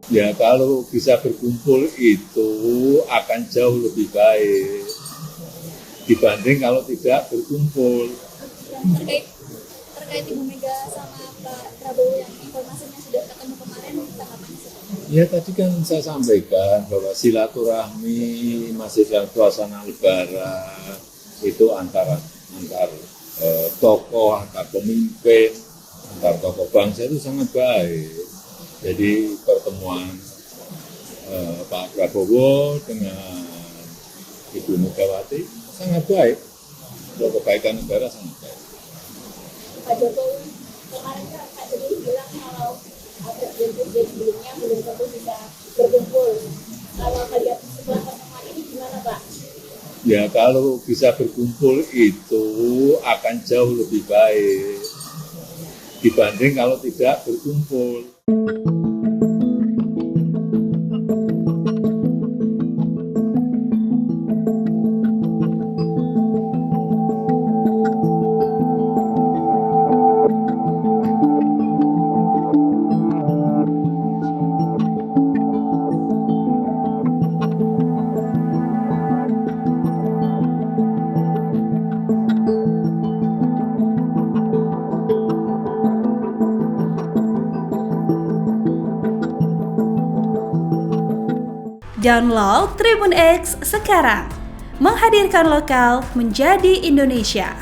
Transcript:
Ya kalau bisa berkumpul itu akan jauh lebih baik dibanding kalau tidak berkumpul. Terkait Ibu Mega sama Pak Prabowo yang informasinya sudah ketemu kemarin, tanggapannya seperti apa? Ya tadi kan saya sampaikan bahwa silaturahmi masih dalam suasana lebaran itu antar tokoh, antar pemimpin, antar tokoh bangsa itu sangat baik. Jadi pertemuan Pak Prabowo dengan Ibu Megawati sangat baik. Untuk kebaikan negara sangat baik. Pak Jokowi kemarin kan Pak Jokowi bilang kalau presiden sebelumnya belum tentu bisa berkumpul. Kalau melihat setelah pertemuan ini gimana Pak? Ya kalau bisa berkumpul itu akan jauh lebih baik dibanding kalau tidak berkumpul. Download Tribun X sekarang, menghadirkan lokal menjadi Indonesia.